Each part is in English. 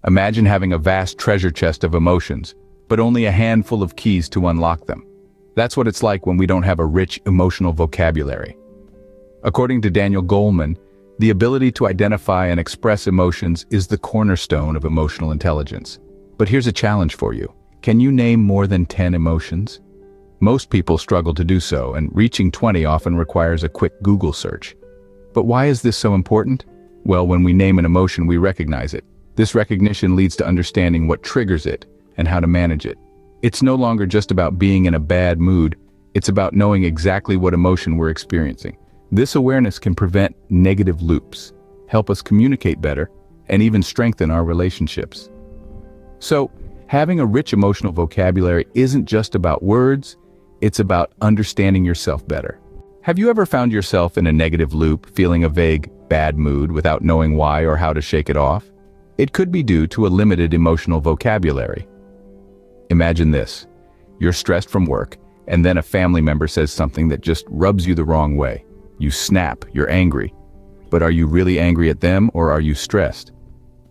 Imagine having a vast treasure chest of emotions, but only a handful of keys to unlock them. That's what it's like when we don't have a rich emotional vocabulary. According to Daniel Goleman, the ability to identify and express emotions is the cornerstone of emotional intelligence. But here's a challenge for you. Can you name more than 10 emotions? Most people struggle to do so, and reaching 20 often requires a quick Google search. But why is this so important? Well, when we name an emotion, we recognize it. This recognition leads to understanding what triggers it and how to manage it. It's no longer just about being in a bad mood, it's about knowing exactly what emotion we're experiencing. This awareness can prevent negative loops, help us communicate better, and even strengthen our relationships. So, having a rich emotional vocabulary isn't just about words, it's about understanding yourself better. Have you ever found yourself in a negative loop, feeling a vague, bad mood without knowing why or how to shake it off? It could be due to a limited emotional vocabulary. Imagine this. You're stressed from work, and then a family member says something that just rubs you the wrong way. You snap, you're angry. But are you really angry at them, or are you stressed?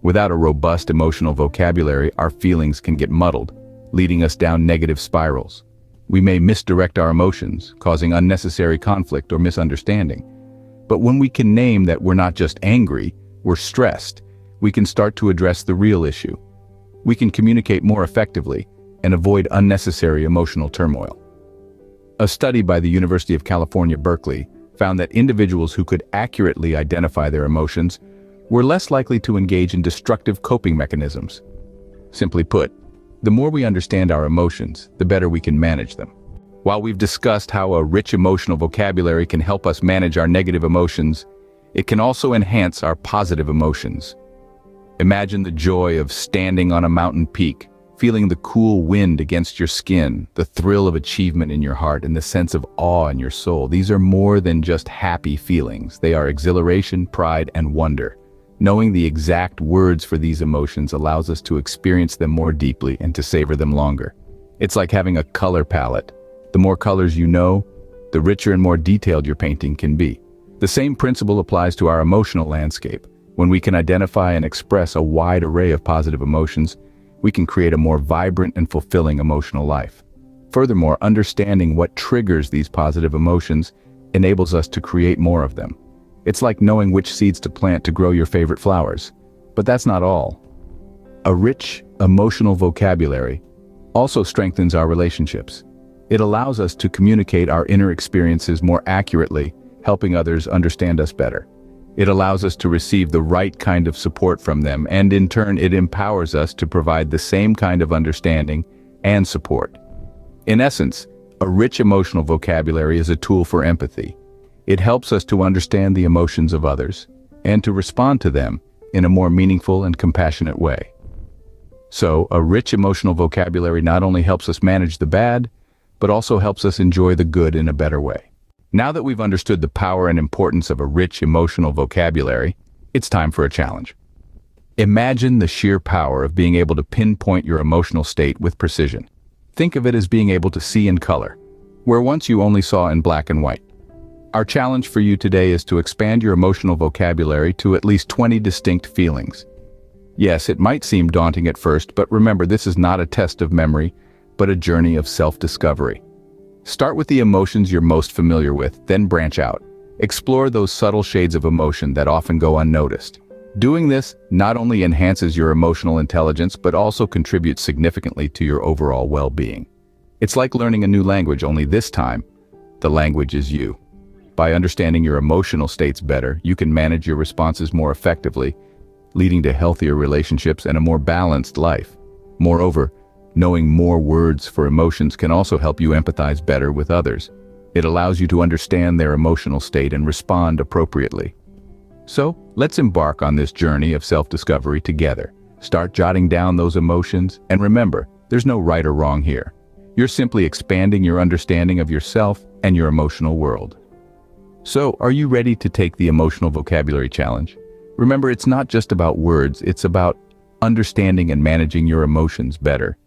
Without a robust emotional vocabulary, our feelings can get muddled, leading us down negative spirals. We may misdirect our emotions, causing unnecessary conflict or misunderstanding. But when we can name that we're not just angry, we're stressed, we can start to address the real issue. We can communicate more effectively and avoid unnecessary emotional turmoil. A study by the University of California, Berkeley, found that individuals who could accurately identify their emotions were less likely to engage in destructive coping mechanisms. Simply put, the more we understand our emotions, the better we can manage them. While we've discussed how a rich emotional vocabulary can help us manage our negative emotions, it can also enhance our positive emotions. Imagine the joy of standing on a mountain peak, feeling the cool wind against your skin, the thrill of achievement in your heart, and the sense of awe in your soul. These are more than just happy feelings. They are exhilaration, pride, and wonder. Knowing the exact words for these emotions allows us to experience them more deeply and to savor them longer. It's like having a color palette. The more colors you know, the richer and more detailed your painting can be. The same principle applies to our emotional landscape. When we can identify and express a wide array of positive emotions, we can create a more vibrant and fulfilling emotional life. Furthermore, understanding what triggers these positive emotions enables us to create more of them. It's like knowing which seeds to plant to grow your favorite flowers. But that's not all. A rich, emotional vocabulary also strengthens our relationships. It allows us to communicate our inner experiences more accurately, helping others understand us better. It allows us to receive the right kind of support from them, and in turn, it empowers us to provide the same kind of understanding and support. In essence, a rich emotional vocabulary is a tool for empathy. It helps us to understand the emotions of others and to respond to them in a more meaningful and compassionate way. So, a rich emotional vocabulary not only helps us manage the bad, but also helps us enjoy the good in a better way. Now that we've understood the power and importance of a rich emotional vocabulary, it's time for a challenge. Imagine the sheer power of being able to pinpoint your emotional state with precision. Think of it as being able to see in color, where once you only saw in black and white. Our challenge for you today is to expand your emotional vocabulary to at least 20 distinct feelings. Yes, it might seem daunting at first, but remember, this is not a test of memory, but a journey of self-discovery. Start with the emotions you're most familiar with, then branch out. Explore those subtle shades of emotion that often go unnoticed. Doing this not only enhances your emotional intelligence, but also contributes significantly to your overall well-being. It's like learning a new language, only this time, the language is you. By understanding your emotional states better, you can manage your responses more effectively, leading to healthier relationships and a more balanced life. Moreover, knowing more words for emotions can also help you empathize better with others. It allows you to understand their emotional state and respond appropriately. So, let's embark on this journey of self-discovery together. Start jotting down those emotions, and remember, there's no right or wrong here. You're simply expanding your understanding of yourself and your emotional world. So, are you ready to take the emotional vocabulary challenge? Remember, it's not just about words, it's about understanding and managing your emotions better.